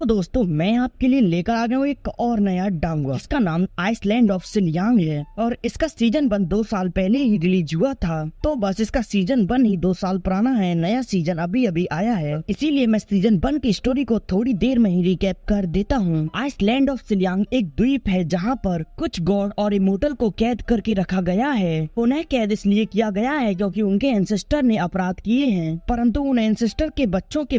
तो दोस्तों मैं आपके लिए लेकर आ गया हूँ एक और नया डांगा। इसका नाम आइसलैंड ऑफ सिलियांग है और इसका सीजन 1 2 साल पहले ही रिलीज हुआ था। तो बस इसका सीजन 1 ही 2 साल पुराना है, नया सीजन अभी अभी आया है, इसीलिए मैं सीजन 1 की स्टोरी को थोड़ी देर में ही रिकैप कर देता हूँ। आइसलैंड ऑफ सिलियांग एक द्वीप है जहाँ पर कुछ गॉड और इमोर्टल को कैद करके रखा गया है। उन्हें कैद इसलिए किया गया है क्योंकि उनके एंसेस्टर ने अपराध किए हैं, परंतु उन एंसेस्टर के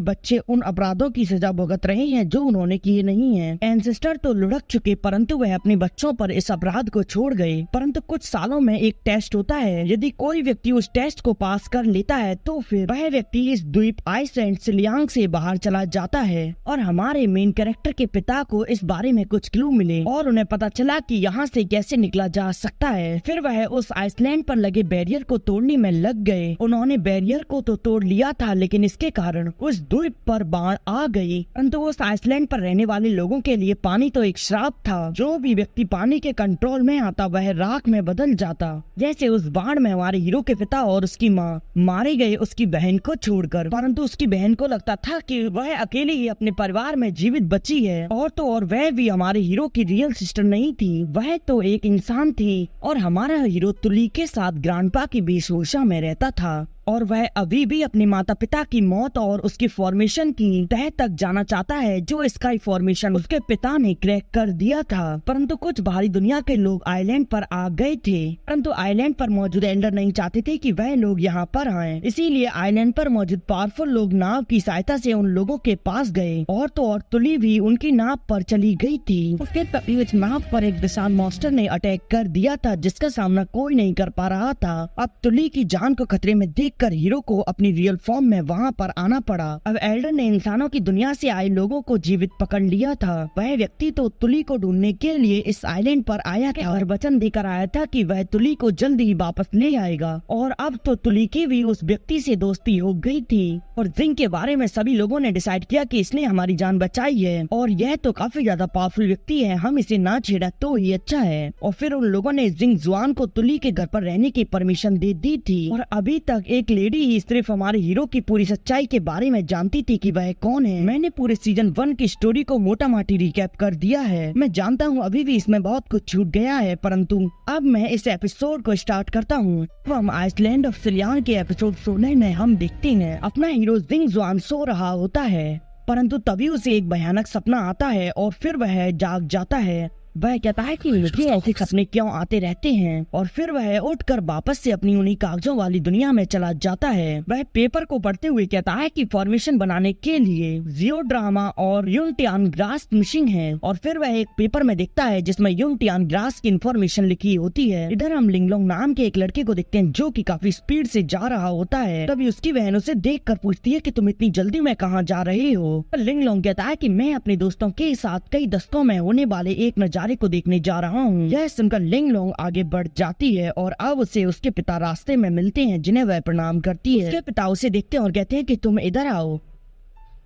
बच्चे उन अपराधों की सजा भुगत रहे हैं जो उन्होंने किए नहीं है। एंसेस्टर तो लुढ़क चुके परंतु वह अपने बच्चों पर इस अपराध को छोड़ गए। परंतु कुछ सालों में एक टेस्ट होता है, यदि कोई व्यक्ति उस टेस्ट को पास कर लेता है तो फिर वह व्यक्ति इस द्वीप आइसलैंड सिलियांग से बाहर चला जाता है। और हमारे मेन कैरेक्टर के पिता को इस बारे में कुछ क्लू मिले और उन्हें पता चला कि यहाँ से कैसे निकला जा सकता है। फिर वह उस आइसलैंड पर लगे बैरियर को तोड़ने में लग गए। उन्होंने बैरियर को तो तोड़ लिया था, लेकिन इसके कारण उस द्वीप पर बाढ़ आ गई। परंतु उस आइसलैंड पर रहने वाले लोगों के लिए पानी तो एक श्राप था। जो भी व्यक्ति पानी के कंट्रोल में आता वह राख में बदल जाता। जैसे उस बाढ़ में हमारे हीरो के पिता और उसकी माँ मारे गए उसकी बहन को छोड़कर। परंतु उसकी बहन को लगता था कि वह अकेली ही अपने परिवार में जीवित बची है, और तो और वह भी हमारे हीरो की रियल सिस्टर नहीं थी, वह तो एक इंसान थी। और हमारा हीरो तुली के साथ ग्रैंडपा की वेशभूषा में रहता था और वह अभी भी अपने माता पिता की मौत और उसकी फॉर्मेशन की तह तक जाना चाहता है, जो स्काई फॉर्मेशन उसके पिता ने क्रैक कर दिया था। परंतु कुछ बाहरी दुनिया के लोग आइलैंड पर आ गए थे, परंतु आइलैंड पर मौजूद एल्डर नहीं चाहते थे कि वह लोग यहाँ पर आए। इसीलिए आइलैंड पर मौजूद पावरफुल लोग नाव की सहायता से उन लोगों के पास गए, और तो और तुली भी उनकी नाव पर चली गई थी। उसके तभी उस नाव पर एक विशाल मॉन्स्टर ने अटैक कर दिया था, जिसका सामना कोई नहीं कर पा रहा था। अब तुली की जान को खतरे में कर हीरो को अपनी रियल फॉर्म में वहाँ पर आना पड़ा। अब एल्डर ने इंसानों की दुनिया से आए लोगों को जीवित पकड़ लिया था। वह व्यक्ति तो तुली को ढूंढने के लिए इस आइलैंड पर आया था और वचन देकर आया था कि वह तुली को जल्द ही वापस ले आएगा। और अब तो तुली की भी उस व्यक्ति से दोस्ती हो गई थी, और जिंग के बारे में सभी लोगों ने डिसाइड किया कि इसने हमारी जान बचाई है और यह तो काफी ज्यादा पावरफुल व्यक्ति है, हम इसे ना छेड़ा तो ही अच्छा है। और फिर उन लोगों ने जिंग जुआन को तुली के घर पर रहने की परमिशन दे दी थी। और अभी तक एक लेडी ही सिर्फ हमारे हीरो की पूरी सच्चाई के बारे में जानती थी कि वह कौन है। मैंने पूरे सीजन 1 की स्टोरी को मोटा माटी रिकैप कर दिया है। मैं जानता हूँ अभी भी इसमें बहुत कुछ छूट गया है, परंतु अब मैं इस एपिसोड को स्टार्ट करता हूँ। तो हम आइसलैंड ऑफ सिलियांग के एपिसोड 16 में हम देखते हैं अपना हीरो जिंग जुआन सो रहा होता है, परंतु तभी उसे एक भयानक सपना आता है और फिर वह जाग जाता है। वह कहता है कि मुझे ऐसे सपने क्यों आते रहते हैं, और फिर वह उठकर वापस से अपनी उन्हीं कागजों वाली दुनिया में चला जाता है। वह पेपर को पढ़ते हुए कहता है कि फॉर्मेशन बनाने के लिए जियोड्रामा और यूंगटियान ग्रास मिसिंग है। और फिर वह एक पेपर में देखता है जिसमें यूंगटियान ग्रास की इन्फॉर्मेशन लिखी होती है। इधर हम लिंगलोंग नाम के एक लड़के को देखते हैं जो कि काफी स्पीड से जा रहा होता है। तभी उसकी बहन उसे देख कर पूछती है कि तुम इतनी जल्दी में कहाँ जा रहे हो। लिंगलोंग कहता है कि मैं अपने दोस्तों के साथ कई दस्तों में होने वाले एक नजारे को देखने जा रहा हूँ। यह सुनकर लिंगलोंग आगे बढ़ जाती है और अब उसे उसके पिता रास्ते में मिलते हैं, जिन्हें वह प्रणाम करती है। उसके पिता उसे देखते हैं और कहते हैं कि तुम इधर आओ।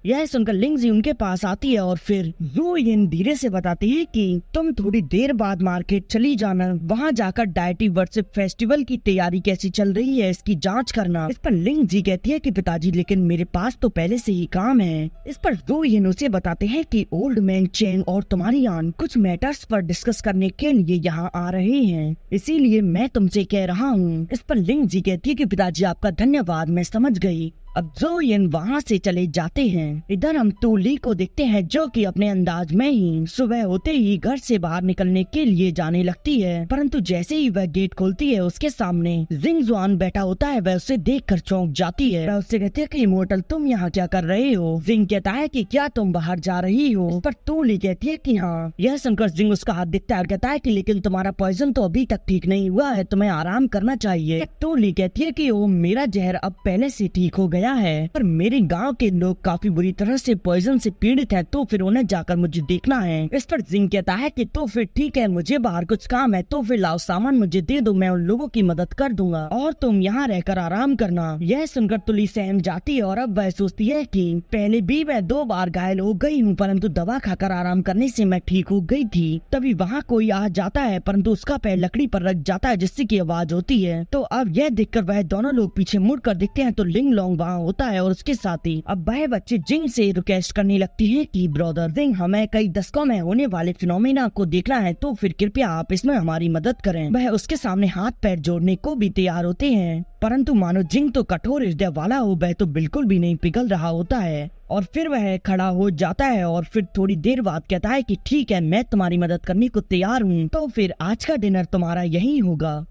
यह सुनकर लिंगजी उनके पास आती है और फिर जू यिन धीरे से बताती है कि तुम थोड़ी देर बाद मार्केट चली जाना, वहाँ जाकर डायटी वर्शिप फेस्टिवल की तैयारी कैसी चल रही है इसकी जांच करना। इस पर लिंगजी कहती है कि पिताजी लेकिन मेरे पास तो पहले से ही काम है। इस पर जू यिन उसे बताते हैं कि ओल्ड मैन चेंग और तुम्हारी आन कुछ मैटर्स पर डिस्कस करने के लिए यहाँ आ रहे हैं, इसीलिए मैं तुमसे कह रहा हूँ। इस पर लिंगजी कहती है कि पिताजी आपका धन्यवाद, मैं समझ गई। अब जू यिन वहाँ से चले जाते हैं। इधर हम तुली को देखते हैं जो कि अपने अंदाज में ही सुबह होते ही घर से बाहर निकलने के लिए जाने लगती है, परंतु जैसे ही वह गेट खोलती है उसके सामने जिंग जुआन बैठा होता है। वह उसे देखकर चौंक जाती है। वह उससे कहती है कि इमोर्टल तुम यहाँ क्या कर रहे हो। जिंग कहता है कि क्या तुम बाहर जा रही हो। इस पर तुली कहती है कि हाँ। यह सुनकर जिंग उसका हाथ दिखता है और कहता है कि लेकिन तुम्हारा पॉइजन तो अभी तक ठीक नहीं हुआ है, तुम्हें आराम करना चाहिए। तुली कहती है कि ओ मेरा जहर अब पहले से ठीक हो गया है, पर मेरे गांव के लोग काफी बुरी तरह से पॉइजन से पीड़ित हैं, तो फिर उन्हें जाकर मुझे देखना है। इस पर जिंग कहता है कि तो फिर ठीक है, मुझे बाहर कुछ काम है, तो फिर लाओ सामान मुझे दे दो, मैं उन लोगों की मदद कर दूंगा और तुम यहाँ रहकर आराम करना। यह सुनकर तुली सहम जाती है और अब वह सोचती है कि पहले भी मैं 2 बार घायल हो गई हूँ, परंतु दवा खाकर आराम करने से मैं ठीक हो गई थी। तभी वहाँ कोई आ जाता है, परंतु उसका पैर लकड़ी पर रख जाता है जिससे की आवाज होती है। तो अब यह देखकर वह दोनों लोग पीछे मुड़ कर देखते हैं तो लिंगलोंग वहाँ होता है और उसके साथ ही अब वह बच्चे जिंग से रिक्वेस्ट करने लगती है कि ब्रदर जिंग, हमें कई दशकों में होने वाले फिनोमेना को देखना है, तो फिर कृपया आप इसमें हमारी मदद करें। वह उसके सामने हाथ पैर जोड़ने को भी तैयार होते हैं, परंतु मानो जिंग तो कठोर हृदय वाला हो, वह तो बिल्कुल भी नहीं पिघल रहा होता है और फिर वह खड़ा हो जाता है और फिर थोड़ी देर बाद कहता है कि ठीक है, मैं तुम्हारी मदद करने को तैयार हूँ, तो फिर आज का डिनर तुम्हारा यही होगा।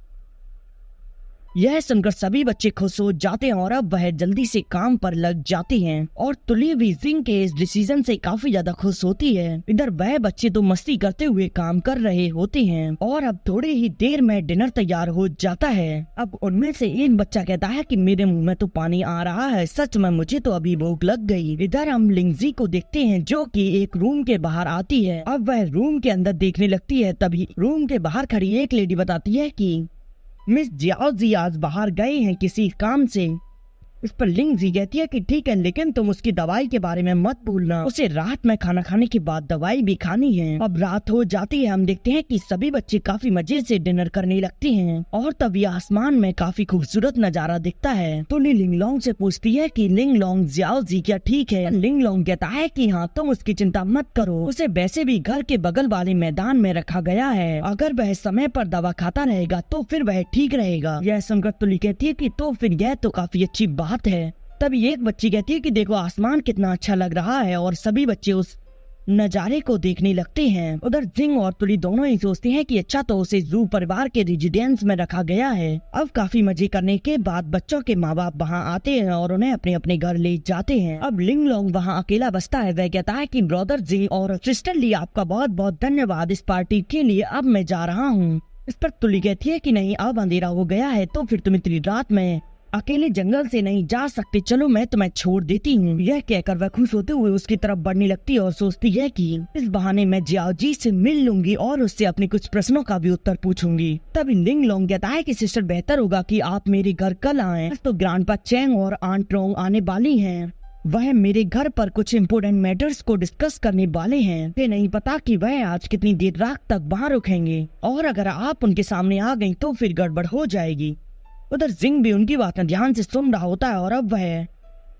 यह सुनकर सभी बच्चे खुश हो जाते हैं और अब वह जल्दी से काम पर लग जाते हैं और तुली भी जिंग के इस डिसीजन से काफी ज्यादा खुश होती है। इधर वह बच्चे तो मस्ती करते हुए काम कर रहे होते हैं और अब थोड़ी ही देर में डिनर तैयार हो जाता है। अब उनमें से एक बच्चा कहता है कि मेरे मुंह में तो पानी आ रहा है, सच में मुझे तो अभी भूख लग गई। इधर हम लिंगजी को देखते हैं जो कि एक रूम के बाहर आती है। अब वह रूम के अंदर देखने लगती है, तभी रूम के बाहर खड़ी एक लेडी बताती है कि मिस जियाओजी आज बाहर गए हैं किसी काम से। इस पर लिंगजी कहती है कि ठीक है, लेकिन तुम उसकी दवाई के बारे में मत भूलना, उसे रात में खाना खाने के बाद दवाई भी खानी है। अब रात हो जाती है, हम देखते हैं कि सभी बच्चे काफी मजे से डिनर करने लगते हैं और तभी आसमान में काफी खूबसूरत नजारा दिखता है। तो लिंगलोंग से पूछती है कि लिंगलोंग, जियाओजी क्या ठीक है? लिंगलोंग कहता है कि हाँ, तुम उसकी चिंता मत करो, उसे वैसे भी घर के बगल वाले मैदान में रखा गया है, अगर वह समय पर दवा खाता रहेगा तो फिर वह ठीक रहेगा। यह सुनकर तुली कहती है कि तो फिर यह तो काफी अच्छी बात है। तभी एक बच्ची कहती है कि देखो आसमान कितना अच्छा लग रहा है और सभी बच्चे उस नजारे को देखने लगते हैं। उधर जिंग और तुली दोनों ही सोचते हैं कि अच्छा, तो उसे जू परिवार के रेजिडेंस में रखा गया है। अब काफी मजे करने के बाद बच्चों के माँ बाप वहाँ आते हैं और उन्हें अपने अपने घर ले जाते हैं। अब लिंगलोंग वहाँ अकेला बसता है। वह कहता है कि ब्रदर जी और सिस्टर ली, आपका बहुत बहुत धन्यवाद इस पार्टी के लिए, अब मैं जा रहा हूँ। इस पर तुली कहती है कि नहीं, अब अंधेरा हो गया है, तो फिर तुम इतनी रात में अकेले जंगल से नहीं जा सकते, चलो मैं तुम्हें छोड़ देती हूँ। यह कहकर वह खुश होते हुए उसकी तरफ बढ़ने लगती है और सोचती है कि इस बहाने मैं जियाओजी से मिल लूंगी और उससे अपने कुछ प्रश्नों का भी उत्तर पूछूंगी। तभी लिंगलोंग कहता है कि सिस्टर, बेहतर होगा कि आप मेरे घर कल आएं, तो ग्रैंडपा चेंग और आंट रोंग आने वाली हैं। वह मेरे घर पर कुछ इम्पोर्टेंट मैटर्स को डिस्कस करने वाले हैं। मुझे नहीं पता कि वह आज कितनी देर रात तक वहाँ रुकेंगे और अगर आप उनके सामने आ गई तो फिर गड़बड़ हो जाएगी। उधर जिंग भी उनकी बातें ध्यान से सुन रहा होता है और अब वह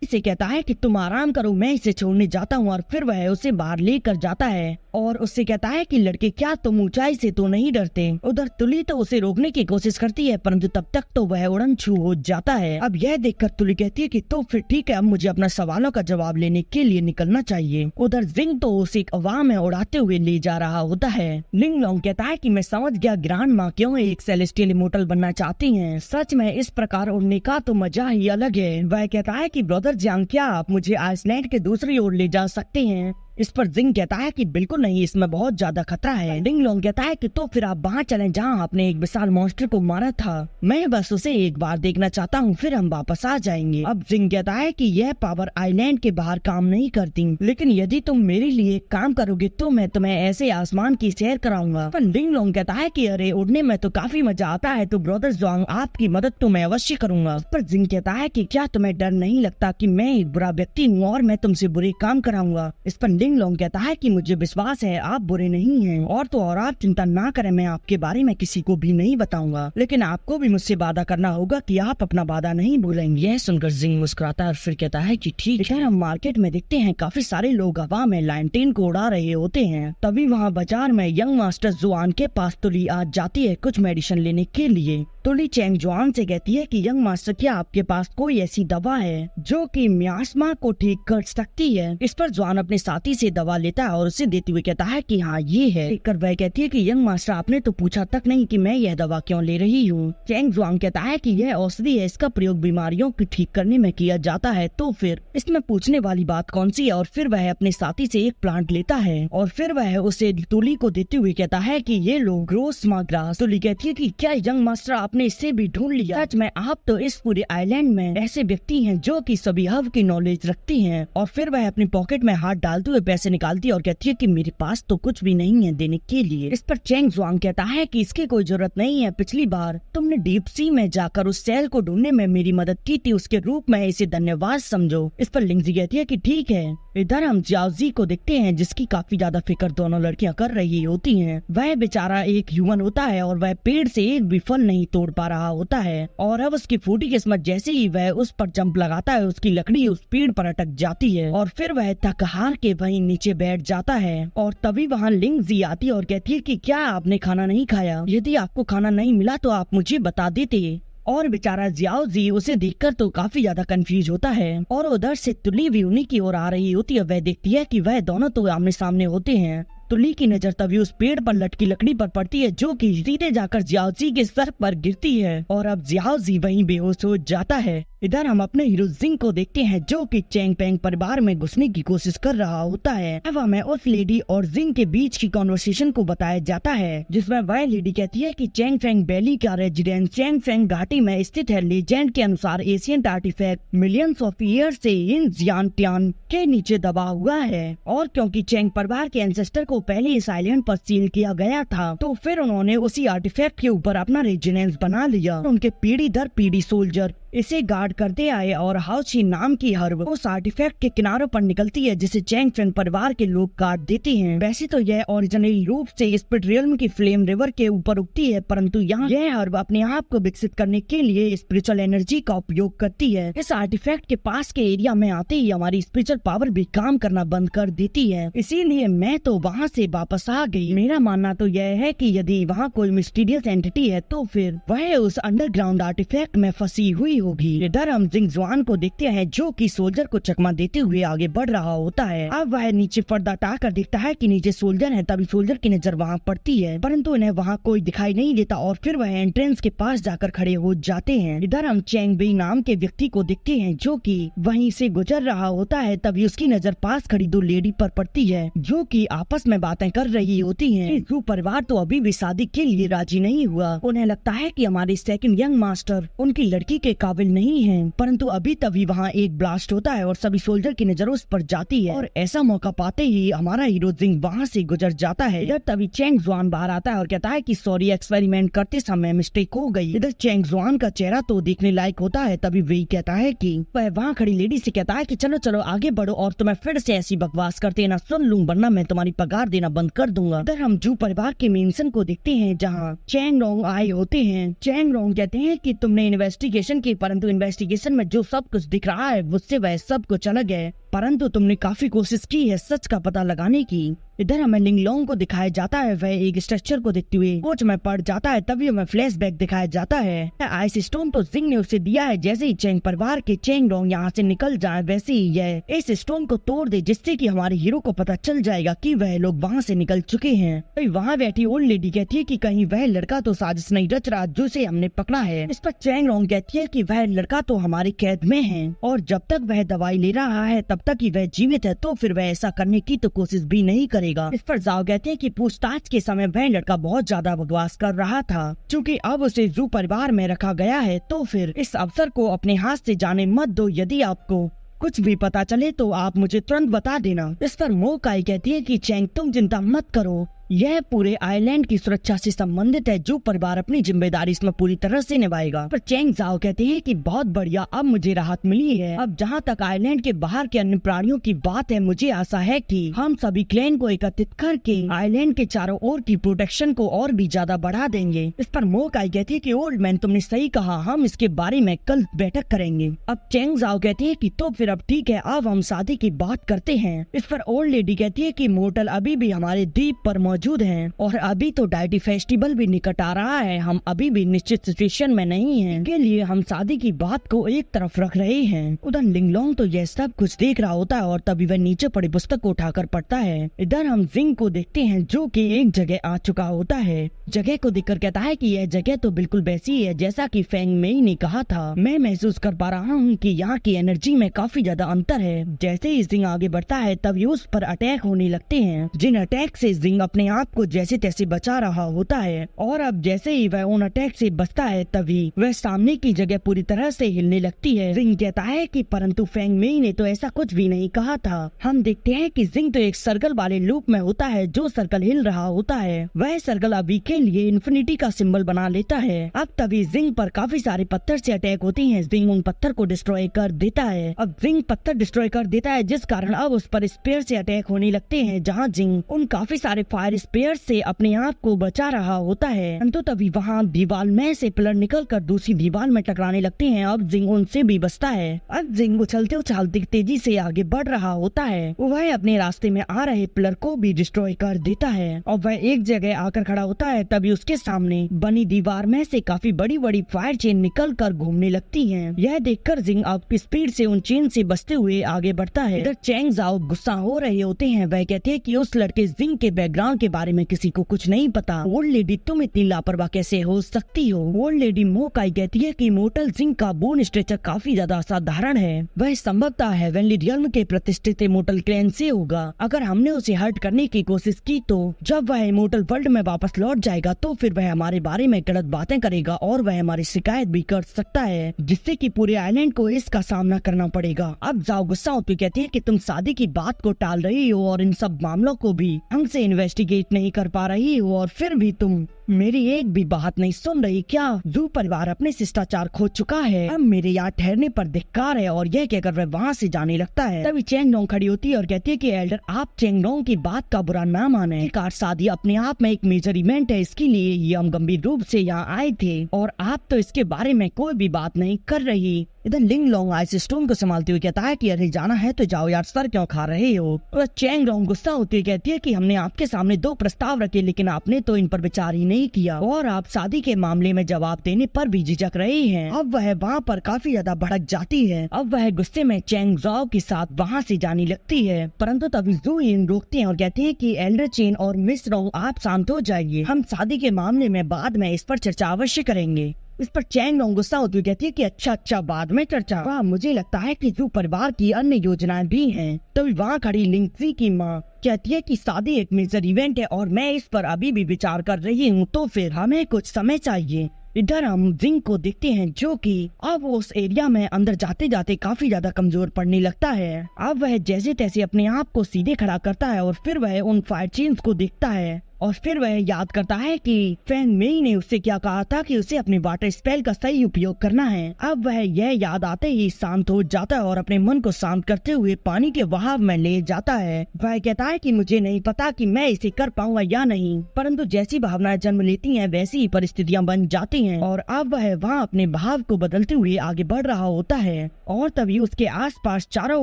इसे कहता है कि तुम आराम करो, मैं इसे छोड़ने जाता हूँ। और फिर वह उसे बाहर लेकर जाता है और उससे कहता है कि लड़के, क्या तुम ऊंचाई से तो नहीं डरते? उधर तुली तो उसे रोकने की कोशिश करती है, परंतु तब तक तो वह उड़न छू हो जाता है। अब यह देखकर तुली कहती है कि तो फिर ठीक है, अब मुझे अपना सवालों का जवाब लेने के लिए निकलना चाहिए। उधर जिंग तो उसे हवा में उड़ाते हुए ले जा रहा होता है। लिंगलोंग कहता है कि मैं समझ गया, ग्रैंडमा क्यों एक सेलेस्टियल इमोर्टल बनना चाहती हैं। सच में इस प्रकार उड़ने का तो मजा ही अलग है। वह कहता है कि ब्रदर जियांग, क्या आप मुझे आइसलैंड के दूसरी ओर ले जा सकते हैं? इस पर जिंग कहता है कि बिल्कुल नहीं, इसमें बहुत ज्यादा खतरा है। लिंगलोंग कहता है कि तो फिर आप वहाँ चलें जहाँ आपने एक विशाल मॉन्स्टर को मारा था, मैं बस उसे एक बार देखना चाहता हूँ, फिर हम वापस आ जाएंगे। अब जिंग कहता है कि यह पावर आइलैंड के बाहर काम नहीं करती, लेकिन यदि तुम मेरे लिए काम करोगे तो मैं तुम्हें ऐसे आसमान की सैर कराऊंगा। पर लिंगलोंग कहता है कि अरे, उड़ने में तो काफी मजा आता है, तो ब्रदर ज़ुआंग, आपकी मदद तो मैं अवश्य करूंगा। पर जिंग कहता है कि क्या तुम्हें डर नहीं लगता कि मैं एक बुरा व्यक्ति हूँ और मैं तुमसे बुरे काम कराऊंगा? इस पर लिंगलोंग कहता है कि मुझे विश्वास है आप बुरे नहीं हैं, और तो और आप चिंता ना करें, मैं आपके बारे में किसी को भी नहीं बताऊंगा, लेकिन आपको भी मुझसे वादा करना होगा कि आप अपना वादा नहीं भूलेंगे। यह सुनकर जिंग मुस्कुराता है और फिर कहता है कि ठीक है। हम मार्केट में देखते हैं काफी सारे लोग हवा में लैंटेन को उड़ा रहे होते हैं। तभी वहाँ बाजार में यंग मास्टर जुआन के पास तुली आ जाती है कुछ मेडिसिन लेने के लिए। तुली चेंग जुआन से कहती है कि यंग मास्टर, क्या आपके पास कोई ऐसी दवा है जो कि मियास्मा को ठीक कर सकती है? इस पर जुआन अपने साथी से दवा लेता है और उसे देते हुए कहता है कि हाँ ये है। देखकर वह कहती है कि यंग मास्टर, आपने तो पूछा तक नहीं कि मैं यह दवा क्यों ले रही हूँ। चेंग जुआन कहता है कि यह औषधि है, इसका प्रयोग बीमारियों को ठीक करने में किया जाता है, तो फिर इसमें पूछने वाली बात कौन सी है? और फिर वह अपने साथी से एक प्लांट लेता है और फिर वह उसे तुली को देते हुए कहता है कि ये लो ग्रोसमा ग्रास। तुली कहती है कि क्या यंग मास्टर आपने इससे भी ढूंढ लिया? सच में आप तो इस पूरे आइलैंड में ऐसे व्यक्ति हैं जो कि सभी हव की नॉलेज रखती हैं। और फिर वह अपनी पॉकेट में हाथ डालते हुए पैसे निकालती है और कहती है कि मेरे पास तो कुछ भी नहीं है देने के लिए। इस पर चेंग जुआंग कहता है कि इसकी कोई जरूरत नहीं है, पिछली बार तुमने डीप सी में जाकर उस सेल को ढूंढने में मेरी मदद की थी, उसके रूप में इसे धन्यवाद समझो। इस पर लिंगजी कहती है कि ठीक है। इधर हम जियाओजी को देखते हैं जिसकी काफी ज्यादा फिक्र दोनों लड़कियां कर रही होती हैं। वह बेचारा एक ह्यूमन होता है और वह पेड़ से एक भी फल नहीं तोड़ तोड़ पा रहा होता है और अब उसकी फूटी किस्मत जैसे ही वह उस पर जंप लगाता है उसकी लकड़ी उस पेड़ पर अटक जाती है और फिर वह थक हार के वहीं नीचे बैठ जाता है। और तभी वहाँ लिंग जी आती है और कहती है कि क्या आपने खाना नहीं खाया? यदि आपको खाना नहीं मिला तो आप मुझे बता देते। और बेचारा जियाओ जी उसे देखकर तो काफी ज्यादा कंफ्यूज होता है और उधर से तुली भी उन्हीं की ओर आ रही होती है। वह देखती है कि वह दोनों तो आमने सामने होते हैं। तुली की नजर तभी उस पेड़ पर लटकी लकड़ी पर पड़ती है जो कि सीधे जाकर जियाओ जी के सर पर गिरती है और अब जियाओ जी वहीं बेहोश हो जाता है। इधर हम अपने हीरो जिंग को देखते हैं जो कि चैंग पेंग परिवार में घुसने की कोशिश कर रहा होता है। अब हमें उस लेडी और जिंग के बीच की कॉन्वर्सेशन को बताया जाता है जिसमें वह लेडी कहती है कि चैंग फेंग वैली का रेजिडेंस चैंग फेंग घाटी में स्थित है। लेजेंड के अनुसार ancient artifact millions of year से इन जियानटियान के नीचे दबा हुआ है और क्योंकि चैंग परिवार के एंसेस्टर को पहले इस आइलैंड पर सील किया गया था तो फिर उन्होंने उसी आर्टिफैक्ट के ऊपर अपना रेजिडेंस बना लिया। उनके पीढ़ी दर पीढ़ी सोल्जर इसे गार्ड करते आए और हाउची नाम की हर्ब उस आर्टिफैक्ट के किनारों पर निकलती है जिसे चैंग फेंग परिवार के लोग काट देते हैं। वैसे तो यह ओरिजिनली रूप से स्पिरिट रियल्म की फ्लेम रिवर के ऊपर उगती है परंतु यहाँ यह हर्ब अपने आप को विकसित करने के लिए स्पिरिचुअल एनर्जी का उपयोग करती है। इस आर्टिफैक्ट के पास के एरिया में आते ही हमारी स्पिरिचुअल पावर भी काम करना बंद कर देती है, इसीलिए मैं तो वहाँ से वापस आ गई। मेरा मानना तो यह है कि यदि वहाँ कोई मिस्टीरियस एंटिटी है तो फिर वह उस अंडरग्राउंड आर्टिफैक्ट में फंसी हुई होगी। इधर हम जिंग जुआन को देखते हैं जो कि सोल्जर को चकमा देते हुए आगे बढ़ रहा होता है। अब वह नीचे पर्दा हटा कर देखता है कि नीचे सोल्जर है। तभी सोल्जर की नजर वहाँ पड़ती है परंतु इन्हें वहाँ कोई दिखाई नहीं देता और फिर वह एंट्रेंस के पास जाकर खड़े हो जाते हैं। इधर हम चैंग वेई नाम के व्यक्ति को देखते हैं जो कि वहीं से गुजर रहा होता है। तभी उसकी नजर पास खड़ी दो लेडी पर पड़ती है जो कि आपस में बातें कर रही होती हैं। जू परिवार तो अभी भी शादी के लिए राजी नहीं हुआ। उन्हें लगता है कि हमारे सेकंड यंग मास्टर उनकी लड़की के काबिल नहीं है परंतु अभी तभी वहाँ एक ब्लास्ट होता है और सभी सोल्जर की नजर उस पर जाती है और ऐसा मौका पाते ही हमारा हीरो जिंग वहाँ से गुजर जाता है। इधर तभी चैंग जुआन बाहर आता है और कहता है कि सॉरी एक्सपेरिमेंट करते समय मिस्टेक हो गई। इधर चैंग जुआन का चेहरा तो देखने लायक होता है। तभी वेई कहता है कि वह वहाँ खड़ी लेडी से कहता है कि चलो चलो आगे बढ़ो और तुम्हें फिर से ऐसी बकवास करते ना सुन लूं वरना मैं तुम्हारी पगार देना बंद कर दूंगा। इधर हम जू परिवार के मेंशन को देखते हैं जहाँ चैंग रोंग आए होते हैं। चैंग रोंग कहते हैं कि तुमने इन्वेस्टिगेशन की परंतु इन्वेस्टिगेशन में जो सब कुछ दिख रहा है उससे वह सब कुछ अलग है परंतु तुमने काफी कोशिश की है सच का पता लगाने की। इधर हमें लिंगलोंग को दिखाया जाता है वह एक स्ट्रक्चर को देखते हुए कोच में पड़ जाता है। तभी हमें फ्लैशबैक दिखाया जाता है। आइस स्टोन तो जिंग ने उसे दिया है। जैसे ही चैंग परिवार के चैंग रोंग यहाँ से निकल जाए वैसे ही यह इस स्टोन को तोड़ दे जिससे कि हमारे हीरो को पता चल जाएगा कि वह लोग वहाँ से निकल चुके हैं। तो वहाँ बैठी ओल्ड लेडी कहती है कि कहीं वह लड़का तो साजिश नहीं रच रहा जिसे हमने पकड़ा है। इस पर चैंग रोंग कहती है कि वह लड़का तो हमारी कैद में है और जब तक वह दवाई ले रहा है तब तक ही वह जीवित है तो फिर वह ऐसा करने की तो कोशिश भी नहीं करेगा। इस पर जाओ कहते हैं कि पूछताछ के समय वह लड़का बहुत ज्यादा बकवास कर रहा था। चूँकि अब उसे जू परिवार में रखा गया है तो फिर इस अवसर को अपने हाथ से जाने मत दो। यदि आपको कुछ भी पता चले तो आप मुझे तुरंत बता देना। इस पर मो काई कहती है कि चैंग तुम चिंता मत करो, यह पूरे आइलैंड की सुरक्षा से संबंधित है। जो परिवार अपनी जिम्मेदारी इसमें पूरी तरह से निभाएगा। पर चैंग जाओ कहते हैं कि बहुत बढ़िया, अब मुझे राहत मिली है। अब जहाँ तक आइलैंड के बाहर के अन्य प्राणियों की बात है मुझे आशा है कि हम सभी क्लैन को एकत्रित करके आइलैंड के चारों ओर की प्रोटेक्शन को और भी ज्यादा बढ़ा देंगे। इस पर मो काई कहती है कि ओल्ड मैन तुमने सही कहा, हम इसके बारे में कल बैठक करेंगे। अब चैंग जाओ कहती है कि तो फिर अब ठीक है, अब हम शादी की बात करते हैं। इस पर ओल्ड लेडी कहती है कि मोर्टल अभी भी हमारे द्वीप पर मौजूद हैं और अभी तो डाइटी फेस्टिवल भी निकट आ रहा है। हम अभी भी निश्चित सिचुएशन में नहीं हैं, के लिए हम शादी की बात को एक तरफ रख रहे हैं। उधर लिंगलोंग तो यह सब कुछ देख रहा होता है और तभी वह नीचे पड़ी पुस्तक को उठाकर पढ़ता है। इधर हम जिंग को देखते हैं जो कि एक जगह आ चुका होता है। जगह को देखकर कहता है कि यह जगह तो बिल्कुल वैसी है जैसा कि फेंग मेई ने कहा था। मैं महसूस कर पा रहा हूँ कि यहाँ की एनर्जी में काफी ज्यादा अंतर है। जैसे ही जिंग आगे बढ़ता है तभी उस पर अटैक होने लगते हैं, जिन अटैक से जिंग अपने आप को जैसे तैसे बचा रहा होता है। और अब जैसे ही वह उन अटैक से बचता है तभी वह सामने की जगह पूरी तरह से हिलने लगती है। जिंग कहता है कि परंतु फेंग मेई ने तो ऐसा कुछ भी नहीं कहा था। हम देखते हैं कि जिंग तो एक सर्कल वाले लूप में होता है। जो सर्कल हिल रहा होता है वह सर्कल अभी के लिए इन्फिनिटी का सिंबल बना लेता है। अब तभी जिंग पर काफी सारे पत्थर से अटैक होते हैं। जिंग उन पत्थर को डिस्ट्रॉय कर देता है। अब जिंग पत्थर डिस्ट्रॉय कर देता है जिस कारण अब उस पर स्पेयर से अटैक होने लगते हैं, जहाँ जिंग उन काफी सारे फायर फायर स्पेयर से अपने आप को बचा रहा होता है, परंतु तभी वहाँ दीवार में से पिलर निकलकर दूसरी दीवार में टकराने लगते हैं। अब जिंग उनसे भी बचता है। अब जिंग उछलते उछलते तेजी से आगे बढ़ रहा होता है। वह अपने रास्ते में आ रहे पिलर को भी डिस्ट्रॉय कर देता है और वह एक जगह आकर खड़ा होता है। तभी उसके सामने बनी दीवार में से काफी बड़ी बड़ी फायर चेन निकल कर घूमने लगती है। यह देखकर जिंग अब स्पीड से उन चेन से बचते हुए आगे बढ़ता है। इधर चैंग जाओ गुस्सा हो रहे होते हैं। वह कहते हैं कि उस लड़के जिंग के बैकग्राउंड के बारे में किसी को कुछ नहीं पता। ओल्ड लेडी तुम इतनी लापरवाह कैसे हो सकती हो। ओल्ड लेडी मोकाई कहती है कि मोटल जिंग का बोन स्ट्रेचर काफी ज्यादा असाधारण है। वह संभवतः हेवनली रियल्म के प्रतिष्ठित इमोर्टल क्लैन से होगा। अगर हमने उसे हर्ट करने की कोशिश की तो जब वह इमोर्टल वर्ल्ड में वापस लौट जाएगा तो फिर वह हमारे बारे में गलत बातें करेगा और वह हमारी शिकायत भी कर सकता है, जिससे कि पूरे आइलैंड को इसका सामना करना पड़ेगा। अब जाओ गुस्सा होती कहती है कि तुम शादी की बात को टाल रही हो और इन सब मामलों को भी हमसे इन्वेस्टिगेट नहीं कर पा रही हो और फिर भी तुम मेरी एक भी बात नहीं सुन रही क्या। जू परिवार अपने शिष्टाचार खो चुका है। अब मेरे यहाँ ठहरने पर धिक्कार है। और यह कहकर वह वहाँ से जाने लगता है। तभी चेंगडोंग खड़ी होती है और कहती है कि एल्डर आप चेंगडोंग की बात का बुरा ना माने। कार शादी अपने आप में एक मेजर इवेंट है, इसके लिए ही हम गंभीर रूप से यहाँ आए थे और आप तो इसके बारे में कोई भी बात नहीं कर रही। इधर लिंग लोंग आइस स्टोन को संभालते हुए कहता है कि अरे जाना है तो जाओ यार, सर क्यों खा रहे हो। और चेंगडोंग गुस्सा होती है कहती है कि हमने आपके सामने 2 प्रस्ताव रखे लेकिन आपने तो इन पर विचार ही नहीं किया और आप शादी के मामले में जवाब देने पर भी झिझक रहे हैं। अब वह वहाँ पर काफी ज्यादा भड़क जाती है। अब वह गुस्से में चेंग जाओ के साथ वहाँ से जाने लगती है, परंतु तभी जू इन रोकते हैं और कहते हैं कि एल्डर चेन और मिस रोंग आप शांत हो जाइए, हम शादी के मामले में बाद में इस पर चर्चा अवश्य करेंगे। इस पर चेंगडोंग गुस्सा होती हुई कहती है कि अच्छा बाद में चर्चा। वाह, मुझे लगता है कि जू परिवार की अन्य योजनाएं भी हैं। तभी वहाँ खड़ी लिंगजी की माँ कहती है कि शादी एक मेजर इवेंट है और मैं इस पर अभी भी विचार कर रही हूँ, तो फिर हमें कुछ समय चाहिए। इधर हम जिंग को देखते हैं जो कि अब उस एरिया में अंदर जाते जाते काफी ज्यादा कमजोर पड़ने लगता है। अब वह जैसे तैसे अपने आप को सीधे खड़ा करता है और फिर वह उन फायर चेन्स को देखता है और फिर वह याद करता है कि फैंग मेई ने उससे क्या कहा था कि उसे अपने वाटर स्पेल का सही उपयोग करना है। अब वह यह याद आते ही शांत हो जाता है और अपने मन को शांत करते हुए पानी के बहाव में ले जाता है। वह कहता है कि मुझे नहीं पता कि मैं इसे कर पाऊंगा या नहीं, परंतु जैसी भावनाएं जन्म लेती हैं वैसी ही परिस्थितियां बन जाती हैं। और अब वह वहाँ अपने भाव को बदलते हुए आगे बढ़ रहा होता है और तभी उसके आसपास चारों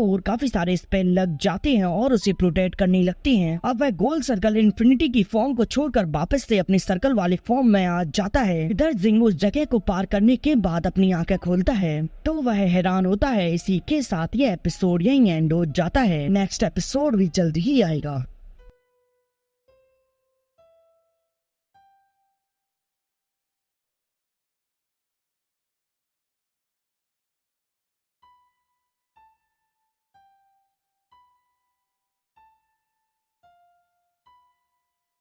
ओर काफी सारे स्पेल लग जाते हैं और उसे प्रोटेक्ट करने लगती हैं। अब वह गोल सर्कल इन्फिनिटी की फॉर्म को छोड़कर वापस से अपने सर्कल वाले फॉर्म में आ जाता है। इधर जिंग उस जगह को पार करने के बाद अपनी आंखें खोलता है तो वह हैरान होता है। इसी के साथ ये एपिसोड यहीं एंड हो जाता है। नेक्स्ट एपिसोड भी जल्द ही आएगा।